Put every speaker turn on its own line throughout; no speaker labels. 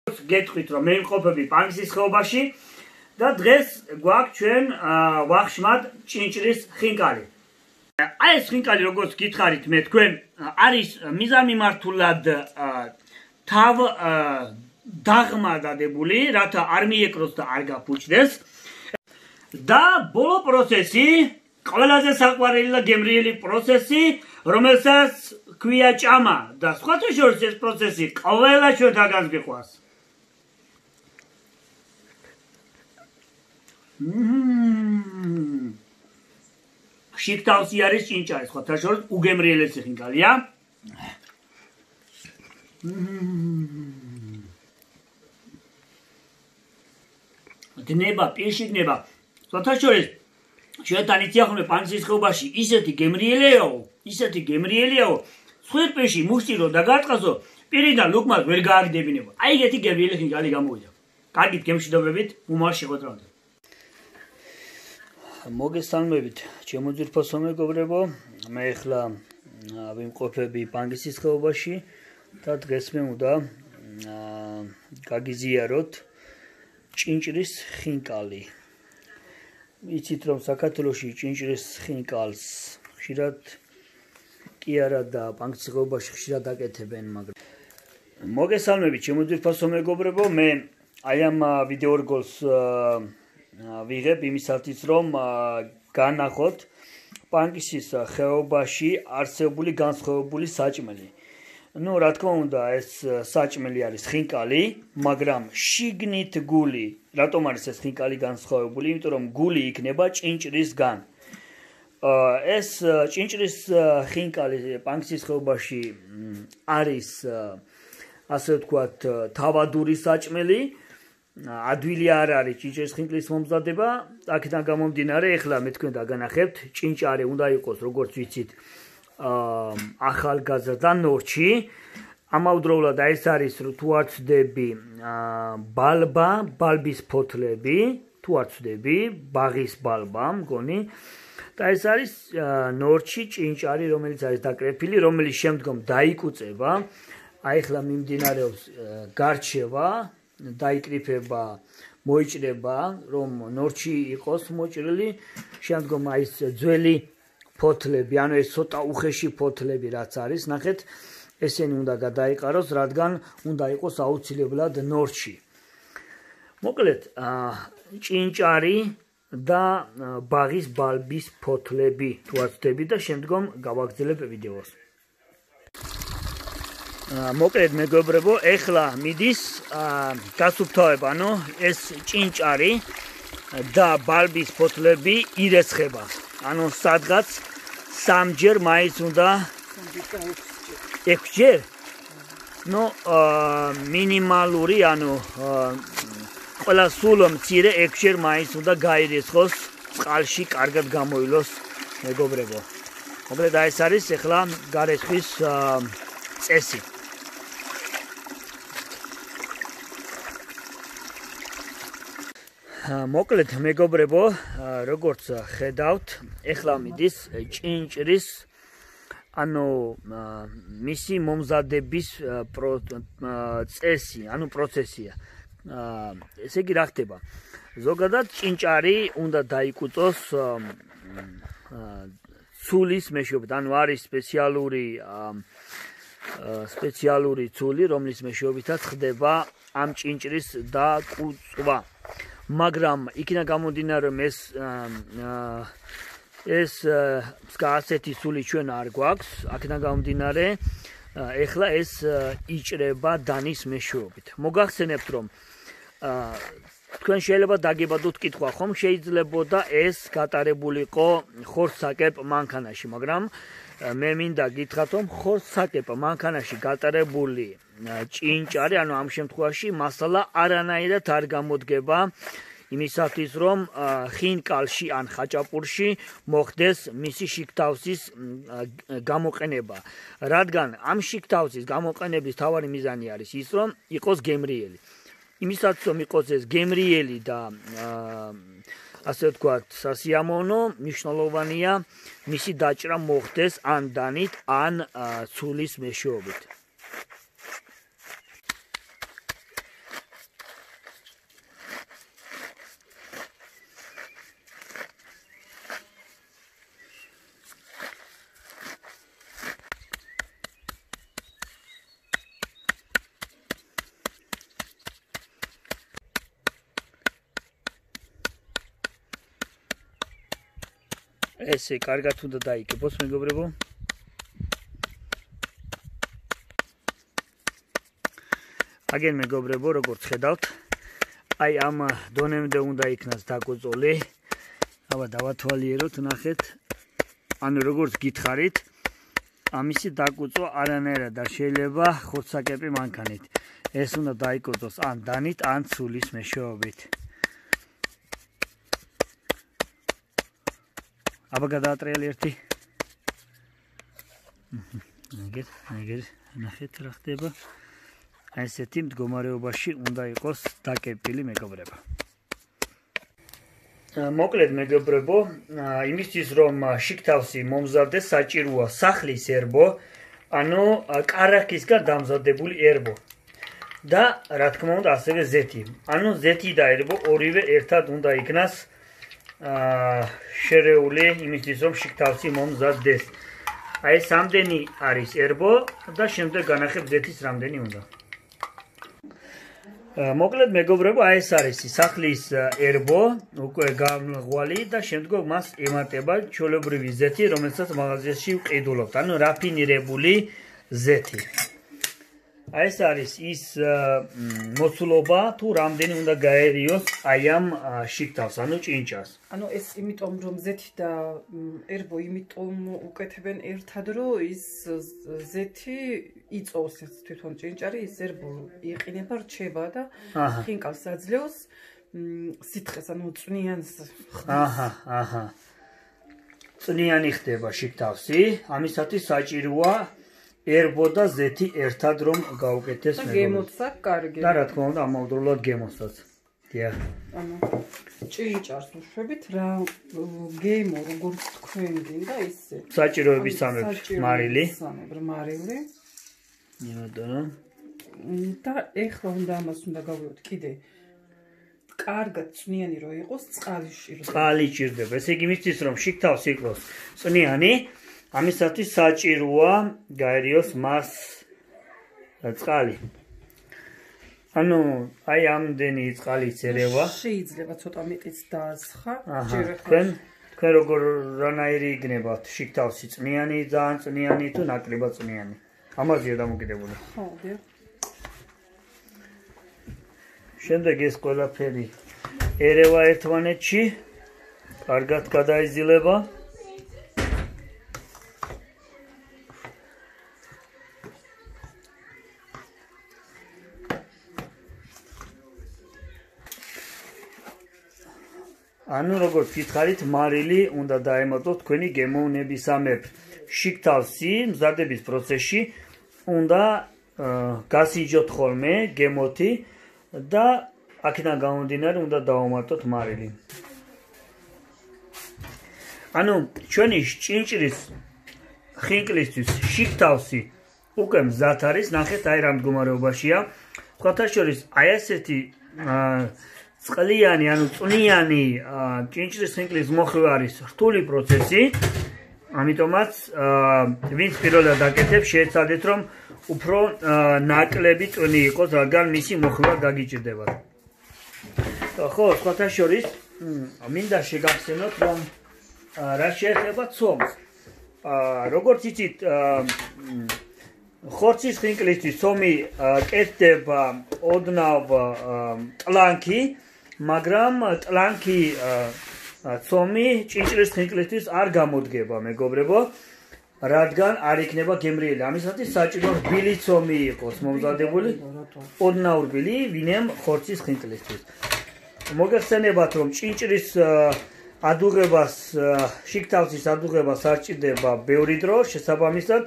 გეტყვით რომ მე ვიმყოფები პანგისის ხეობაში და დღეს გვაქვს ჩვენ ვახშმად ჭინჭრის ხინკალი. აი ეს ხინკალი როგორც გითხარით მე თქვენ არის მიზანმიმართულად თავ დაღმა დადებული, რათა არ მიეკროს და არ გაფუჭდეს. და ბოლო პროცესი, ყველაზე საყვარელი და გემრიელი პროცესი, რომელსაც ქვია ჭამა და სხვათა შორის ეს პროცესი ყველა ჩვენთაგანს გიყვარს. შიგთავსი არის ჭინჭარი, სხვათა შორის უგემრიელესი ხინკალია. დნება, პირში დნება. სხვათა შორის ჩვენთან იცი პანგისის ხეობაში ისეთი გემრიელიაო, სხვირპირში მუშტირო და გაწყასო, პირიდან ლუკმას ვერ გააგდებინება. აი ეგეთი გემრიელი ხინკალი გამოვიდა. კარგით გემშვიდობებით, უმარ შეხვედრამდე. მოგესალმებით, ჩემო ძვირფასო მეგობრებო, მე ახლა ვიმყოფები პანგისის ხეობაში და დღეს მე უნდა გაგიზიაროთ ჭინჭრის ხინკალი. იცით რომ საქართველოში ჭინჭრის ხინკალს ხშირად კი არა და პანგისის ხეობაში ხშირად აკეთებენ, მაგრამ მოგესალმებით, ჩემო ძვირფასო მეგობრებო, მე აი ამ ვიდეო რგოლს ვიღებ იმისათვის რომ განახოთ პანგისის ხეობაში არსებული განსხვავებული საჭმელი. Ну, რა თქმა უნდა, ეს საჭმელი არის ხინკალი, მაგრამ შიგნით გული. რატომ არის ეს ხინკალი განსხვავებული? იმიტომ რომ გული იქნება ჭინჭრისგან. ეს ჭინჭრის ხინკალი პანგისის ხეობაში არის ასე ვთქვათ თავადური საჭმელი. ადვილი არ არის ჭინჭრის ხინკლის მომზადება. აქედან გამომდინარე, ახლა მე თქვენ დაგანახებთ, ჭინჭარი უნდა იყოს, როგორც ვიცით, ახალგაზრდა ნორჩი. ამავდროულად ეს არის თუ არ ვცდები ბალბის ფოთლები, თუ არ ვცდები ბაღის ბალბა მგონი. და ეს არის ნორჩი ჭინჭარი, რომელიც არის დაკრეფილი, რომელიც შემდგომ დაიკუწება. აი ახლა მიმდინარეობს გარჩევა, დაიკრიფება, მოიჭრება, რომ ნორჩი იყოს მოჭრილი, შემდგომ აი ეს ძველი ფოთლები, ანუ ეს ცოტა უხეში ფოთლები რაც არის, ნახეთ, ესენი უნდა გადაიყაროს, რადგან უნდა იყოს აუცილებლად ნორჩი. მოკლედ, ჭინჭარი და ბაღის ბალბის ფოთლები თუ არ ვცდები და შემდგომ გავაგრძელებ ვიდეოს. მოკლედ მეგობრებო, ეხლა მიდის გასუფთავება, ანუ ეს ჭინჭარი და ბალბის ფოთლები ირესხება. ანუ სადღაც 3 ჯერ მაინც უნდა 6 ჯერ. ნუ მინიმალური, ანუ ყველა სულ მცირე 6 ჯერ მაინც უნდა გაირესხოს, წყალში კარგად გამოილოს მეგობრებო. მოკლედ ეს არის ეხლა გარესხვის წესი. მოკლედ მეგობრებო, როგორც ხედავთ, ეხლა მიდის ჭინჭრის, ანუ მისი მომზადების წესი, ანუ პროცესია. ესე იგი რა ხდება? ზოგადად ჭინჭარი უნდა დაიკუწოს ცულის მეშვეობით, ანუ არის სპეციალური ცული, რომლის მეშვეობითაც ხდება ამ ჭინჭრის დაკუწვა. მაგრამ იქიდან გამომდინარე რომ ეს ასეთი სული ჩვენ არ გვაქვს, აქედან გამომდინარე ეხლა ეს იჭრება დანის მეშვეობით. მოგახსენებთ რომ თქვენ შეიძლება დაგებადოთ კითხვა, ხომ შეიძლებოდა ეს გატარებულიყო ხორცსაკეპ მანქანაში, მაგრამ მე მინდა გითხრათ რომ ხორცსაკეპ მანქანაში გატარებული ჭინჭარი, ანუ ამ შემთხვევაში მასალა არანაირად არ გამოდგება იმისათვის რომ ხინკალში ან ხაჭაპურში მოხდეს მისი შიგთავსის გამოყენება, რადგან ამ შიგთავსის გამოყენების თავარი მიზანი არის ის რომ იყოს გემრიელი. იმისათვის რომ იყოს ეს გემრიელი და ასე ვთქვათ სასიამოვნო, მნიშვნელოვანია მისი დაჭრა მოხდეს ან დანით ან ცულის მეშვეობით. ესე კარგად უნდა დაიგებოს მეგობრებო. აგენ მეგობრებო, როგორც ხედავთ, აი ამ დონემდე უნდა იქნას დაკოწოლი. აბა დავათვალიეროთ, ნახეთ. ანუ როგორც გითხარით, ამისი დაკუწვა არანაირად არ შეიძლება ხორცსაკეპი მანქანით. ეს უნდა დაიკოწოს ან დანით, ან ცულის მეშვეობით. აბა გადაატრიალი ერთი. ნახეთ, ნახეთ რა ხდება. აი ესეთი მდგომარეობაში უნდა იყოს დაკეპილი მეგობრებო. მოკლედ მეგობრებო, იმისთვის რომ შიგთავსი მომზადდეს, საჭიროა სახლის ერბო, ანუ კარაქისგან დამზადებული ერბო. და რა თქმა უნდა ასევე ზეთი. ანუ ზეთი და ერბო ორივე ერთად უნდა იქნას შერეული იმისთვის რომ შიგთავსი მომზადდეს. აი ეს ამდენი არის ერბო და შემდეგ განახებ ზეთის რამდენი უნდა. მოკლედ მეგობრებო, აი ეს არის სახლის ერბო, უკვე გამღვალი და შემდგომ მას ემატება ჩვეულებრივი ზეთი, რომელსაც მაღაზიაში ვყიდულობთ, ანუ რაფინირებული ზეთი. აი ეს არის ის მოცულობა, თუ რამდენი უნდა გაერიოს აი ამ შიგთავს, ანუ ჭინჭას.
ანუ ეს იმიტომ რომ ზეთი და ერბო იმიტომ უკეთებენ ერთად, რომ ის ზეთი იწოვს თვითონ ჭინჭარი, ის ერბო იყინება, რჩება და ხინკალს აძლევს სითხეს, ანუ წვნიანს.
წვნიანი ხდება შიგთავსი, ამისათვის საჭიროა ერბო და ზეთი ერთად რომ გაუკეთდეს
მეგობრებო. და გემოცაც კარგი.
და რა თქმა უნდა, ამავდროულად გემოცაც. დიახ.
ანუ ჭინჭარს უშვებით რა გემო როგორც თქვენ გინდა ისე.
საჭიროების სამებრ მარილი.
მარილი.
იმედო.
და ეხლა უნდა ამას უნდა გავიოთ კიდე. კარგად წვნიანი რო იყოს, წყალი ჭირდება.
წყალი ჭირდება. ესე იგი მისთვის რომ შიგთავს იყოს წვნიანი, ამისათვის საჭიროა გაერიოს მას წყალი. ანუ აი ამდენი წყალის ერევა.
შეიძლება ცოტა მეტიც დაასხა.
თქვენ როგორ რანაირი იქნებათ შიგთავსი წვნიანი, ძალიან წვნიანი თუ ნაკლებად წვნიანი. ამაზეა დამოკიდებული.
ხო, დიახ.
შემდეგ ეს ყველაფერი ერევა ერთმანეთში, კარგად გადაიზილება. ანუ როგორც გითხარით, მარილი უნდა დაემატოთ თქვენი გემოვნებისამებრ. შიგთავსი მზადების პროცესში უნდა გასიჯოთ ხოლმე გემოთი და აქედან გამომდინარე უნდა დავამატოთ მარილი. ანუ ჩვენი ჭინჭრის ხინკლისთვის შიგთავსი უკვე მზად არის, ნახეთ აი რა მდგომარეობაშია. სხვათა შორის აი ესეთი წყლიანი, ანუ წვნიანი ჭინჭრის ხინკლის მოხილვა არის რთული პროცესი. ამიტომაც ვინც პირველად აკეთებს, შეეცადეთ რომ უფრო ნაკლები წვნი იყოს, რადგან მისი მოხილვა გაგიჭირდება. ხო, სხვათა შორის მინდა შეგახსენოთ, რომ რა შეეხება ცომს. როგორც იცით, ხორცის ხინკლისთვის ცომი კეთდება ოდნავ ტლანქი, მაგრამ ტლანქი ცომი ჭინჭრის ხინკლისთვის არ გამოდგება, მეგობრებო, რადგან არ იქნება გემრიელი. ამისათვის საჭიროა რბილი ცომი იყოს მომზადებული, ოდნავ რბილი, ვინემ ხორცის ხინკლისთვის. მოგეხსენებათ, რომ ჭინჭრის ადუღებას, შიგთავსის ადუღებას არ ჭირდება ბევრი დრო, შესაბამისად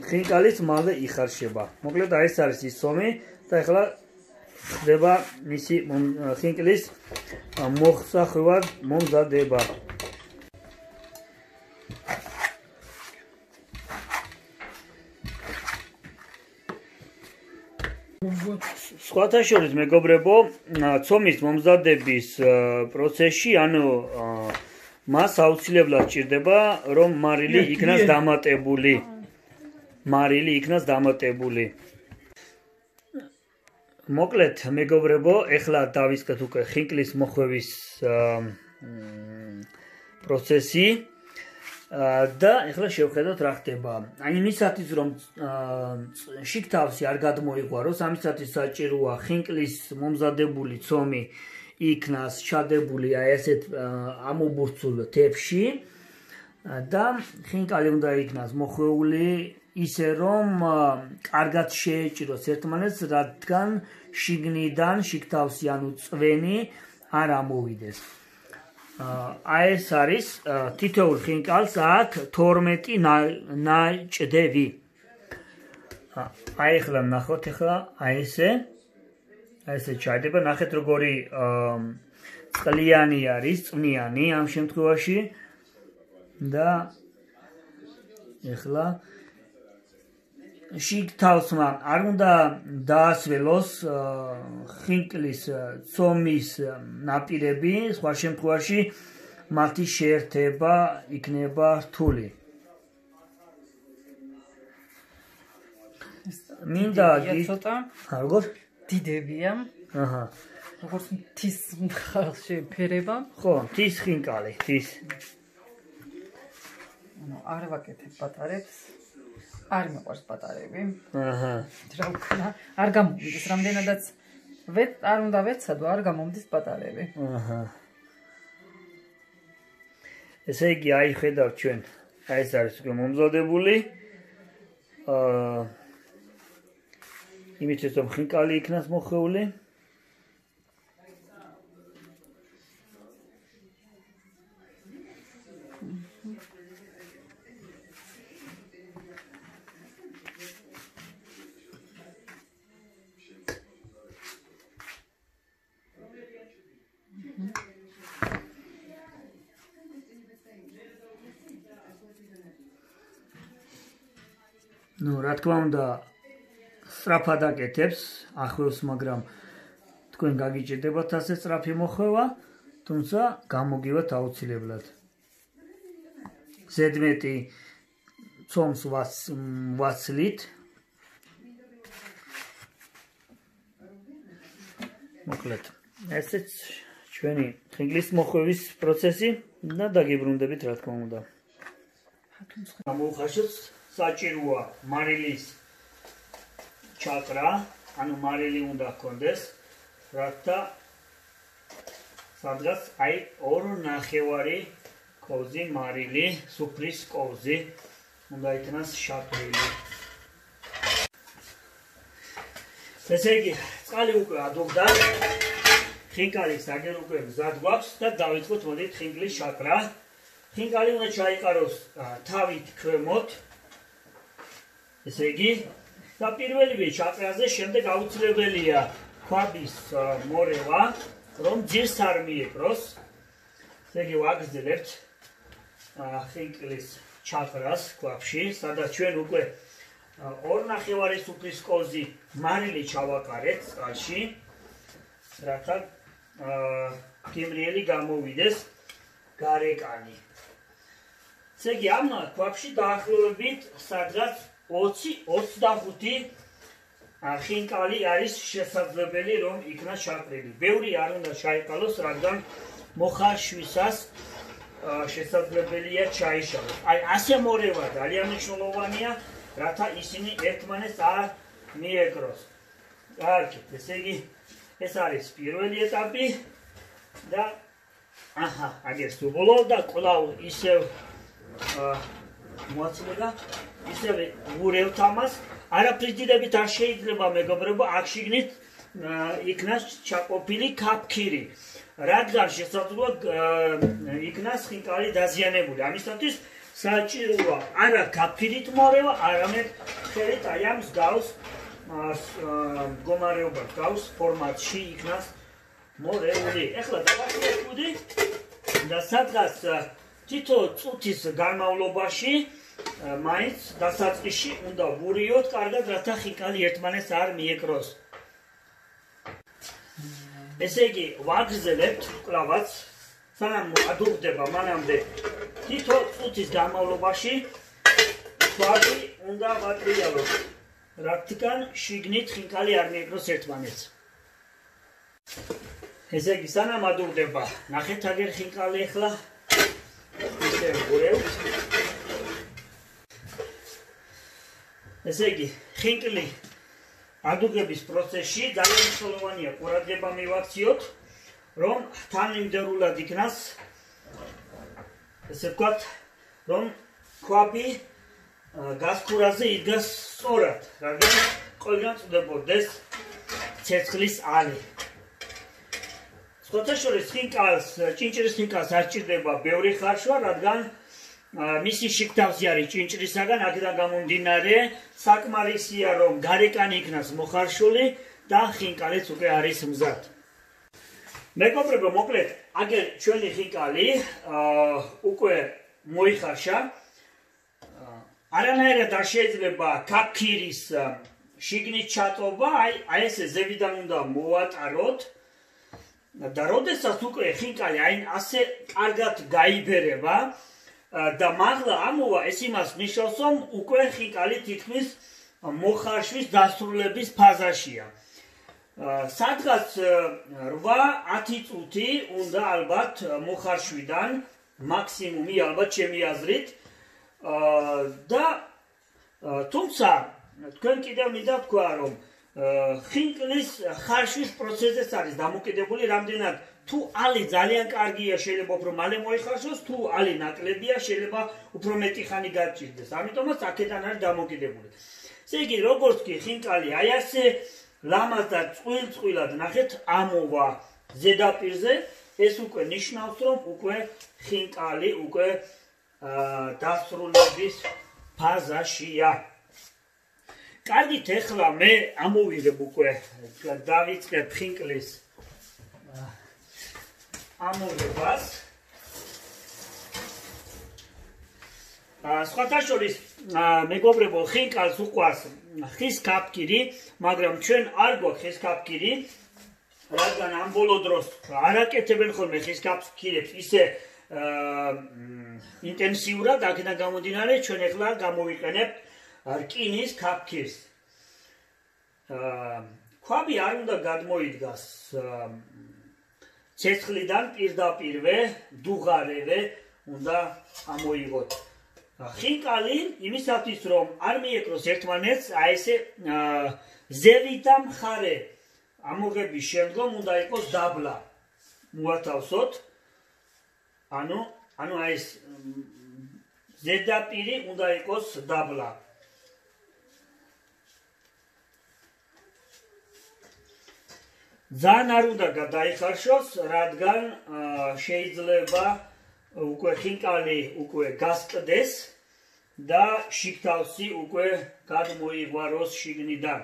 ხინკალიც მალე იხარშება. მოკლედ აი ეს არის ის ცომი და ეხლა ხდება მისი ხინკლის მოხსახვად მომზადება. სხვათა შორის მეგობრებო, ცომის მომზადების პროცესში, ანუ მას აუცილებლად ჭირდება, რომ მარილი იქნას დამატებული. მარილი იქნას დამატებული. მოკლედ მეგობრებო, ეხლა დავისკეთ უკვე ხინკლის მოხვევის პროცესი და ეხლა შევხედოთ რა ხდება. აი იმისათვის რომ შიგთავსი არ გადმოიყვაროს, ამისათვის საჭიროა ხინკლის მომზადებული ცომი იქნას ჩადებული აი ესეთ ამობურცულ თევში და ხინკალი უნდა იქნას მოხვეული ისე რომ კარგად შეეჭიროს ერთმანეთს, რადგან შიგნიდან შიგთავსი ანუ წვენი არ ამოვიდეს. აი ეს არის თითოეულ ხინკალს აქვს 12 ნაჭდევი. აი ახლა ნახოთ ახლა აი ესე ჩაიდება, ნახეთ როგორი წყლიანი არის, წვნიანი ამ შემთხვევაში და ახლა შიგთავსმა არ უნდა დაასველოს ხინკლის ცომის ნაპირები, სხვა შემთხვევაში მათი შეერთება იქნება რთული. მინდა
ცოტა
როგორ
დიდებია.
აჰა.
როგორც მთის ხალხში ფერება.
ხო, მთის ხინკალი, მთის.
არ ვაკეთებ პატარებს. არ მეყვარს პატარები.
აჰა.
რა ვქნა? არ გამომდის რამდენადაც არ უნდა ვეცადო, არ გამომდის პატარები.
აჰა. ესე იგი, აი ხედავთ ჩვენ. აი ეს არის უკვე მომზადებული. იმით რომ ხინკალი იქნას მოხვეული. ნუ რა თქმა უნდა სწრაფად აკეთებს ახლოს, მაგრამ თქვენ გაგიჭირდებათ ასე სწრაფი მოხვევა, თუმცა გამოგივათ აუცილებლად. ზედმეტი ცომს ვაცლით. მოკლედ, ესეც ჩვენი ხინკლის მოხვევის პროცესი და დაგიბრუნდებით რა თქმა უნდა. გამოუხარშოთ საჭიროა მარილის ჩაკრა, ანუ მარილი უნდა ჰქონდეს, რათა სადღაც აი 2.5 კოვზი მარილი, სუფრის კოვზი უნდა იქნას შაკრილი. ესე იგი, წყალი უკვე ადობდა, ხინკალის აგერ უკვე მზად გვაქვს და დავიწყოთ მოდით ხინკლის შაკრა. ხინკალი უნდა ჩაიყაროს თავით ქვემოთ. ესე იგი, და პირველივე ჩაკრაზე შემდეგ აუცილებელია ქვაბის მორევა, რომ ძირს არ მიეკროს. ესე იგი, ვაგრძელებთ ხინკლის ჩაკრას ქვაბში, სადაც ჩვენ უკვე 2.5 სუფრის კოვზი მარილი ჩავაყარეთ წყალში, რათა გემრიელი გამოვიდეს გარეკანი. ესე იგი, ამ ქვაბში დაახლოებით სადღაც 20-25 ხინკალი არის შესაძლებელი რომ იქნას შაკრილი. ბევრი არ უნდა ჩაიყალოს, რადგან მოხარშვისას შესაძლებელია ჩაიშალოს. აი ასე მორევა ძალიან მნიშვნელოვანია, რათა ისინი ერთმანეთს არ მიეკროს. კარგი, ესე იგი, ეს არის პირველი ეტაპი და აჰა, აგერ სუბოლო და კვლავ ისევ მოაცილება ისევე ვურევთ ამას, არაფრის დიდებით არ შეიძლება მეგობრებო, აქ შიგნით იქნას ჩაყოფილი ქაფქირი, რადგან შესაძლოა იქნას ხინკალი დაზიანებული. ამისათვის საჭიროა არა ქაფქირით მორევა, არამედ ხელით აი ამ მსგავს მდგომარეობას გავს ფორმატში იქნას მორეული. ეხლა დავახლებოდი და სადღაც თითო წუთის განმავლობაში მაინც დასაწყისში უნდა ვურიოთ კარგად, რათა ხინკალი ერთმანეთს არ მიეკროს. ესე იგი, ვაგრძელებთ კვლავაც, სანამ ადუღდება მანამდე თითო წუთის განმავლობაში ქვაბი უნდა ვატრიალოთ, რადგან შიგნით ხინკალი არ მიეკროს ერთმანეთს. ესე იგი, სანამ ადუღდება, ნახეთ აგერ ხინკალი ახლა ისე ვუყურებთ. ესე იგი, ხინკალი ადუღების პროცესში ძალიან მნიშვნელოვანია ყურადღება მივაქციოთ, რომ თანმიმდევრულად იქნას, ესე ვთქვათ, რომ ქვაბი გასქურაზე იდგას სწორად, რადგან ყველგან წვდებოდეს ცეცხლის ალი. სხვათა შორის ჭინჭირის ხინკალს არ სჭირდება ბევრი ხარშვა, რადგან მისი შიგთავსი არის ჭინჭრისაგან, აქედან გამომდინარე საკმარისია, რომ გარეკანი იქნას მოხარშული და ხინკალიც უკვე არის მზად. მეგობრებო, მოკლედ, აგერ ჩვენი ხინკალი უკვე მოიხარშა. არანაირად არ შეიძლება კაფქირის შიგნით ჩატობა, აი ესე ზევიდან უნდა მოვატაროთ და როდესაც უკვე ხინკალი აი ასე კარგად გაიბერება და მაღლა ამოვა, ეს იმას ნიშნავს, რომ უკვე ხინკალი თითქმის მოხარშვის დასრულების ფაზაშია. სადღაც 8-10 წუთი უნდა ალბათ მოხარშვიდან, მაქსიმუმი ალბათ ჩემი აზრით. და თუმცა თქვენ კიდევ მინდა თქვა, რომ ხინკლის ხარშვის პროცესიც არის დამოკიდებული რამდენად თუ ალი ძალიან კარგია, შეიძლება უფრო მალე მოიხარშოს, თუ ალი ნაკლებია, შეიძლება უფრო მეტი ხანი გაჭირდეს. ამიტომაც აქედან არის დამოკიდებული. ესე იგი, როგორც კი ხინკალი აი ასე ლამაზ და წყვილ-წყვილად ნახეთ ამოვა ზედაპირზე, ეს უკვე ნიშნავს, რომ უკვე ხინკალი უკვე დასრულების ფაზაშია. კარგით, ეხლა მე ამოვიღებ უკვე დავიწყებ ხინკლის ამოვებას. სხვათა შორის, მეგობრებო, ხინკალს უყვარს ხის კაფკირი, მაგრამ ჩვენ არ გვაქვს ხის კაფკირი, რადგან ამ ბოლო დროს არ აკეთებენ ხოლმე ხის კაფკირებს ისე ინტენსიურად, აქედან გამომდინარე, ჩვენ ეხლა გამოვიყენებთ რკინის კაფკირს. ქვაბი არ უნდა გადმოიდგას ცეცხლიდან პირდაპირვე, დუღარევე უნდა ამოიღოთ. ხინკალი იმისათვის, რომ არ მიეკროს ერთმანეთს, აი ესე ზევით და მხარე ამოღების შემდგომ უნდა იყოს დაბლა. მოათავსოთ. ანუ აი ეს ზედაპირი უნდა იყოს დაბლა. ძალიან არ უნდა გადაიხარშოს, რადგან შეიძლება უკვე ხინკალი უკვე გასკდეს და შიგთავსი უკვე გადმოიღვაროს შიგნიდან.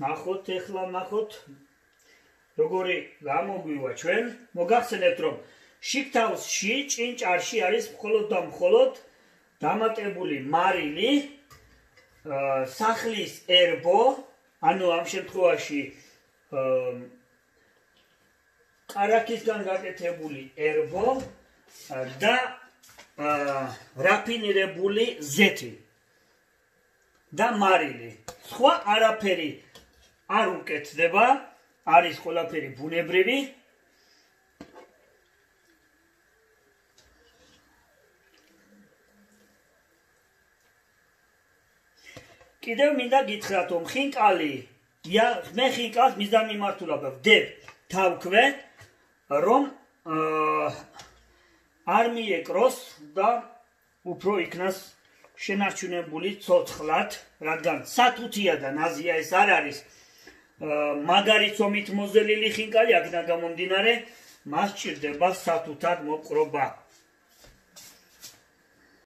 ნახოთ, ეხლა ნახოთ, როგორი გამოგვივა ჩვენ. მოგახსენებთ, რომ შიგთავსში, ჭინჭარში არის მხოლოდ და მხოლოდ დამატებული მარილი, სახლის ერბო, ანუ ამ შემთხვევაში კარაქისგან გაკეთებული ერბო და რაფინირებული ზეთი და მარილი. სხვა არაფერი არ უკეთდება, არის ყველაფერი ბუნებრივი. კიდევ მინდა გითხრათ, რომ ხინკალი, მე ხინკალს მისდამი მიმართულება ვდებ თავქვე, რომ არ მიეკროს და უფრო იქნას შენარჩუნებული ცოცხლად, რადგან სათუთია და ნაზია ეს არ არის მაგარი ცომით მოზელილი ხინკალი, აქედან გამომდინარე, მას სჭირდება სათუთად მოპყრობა.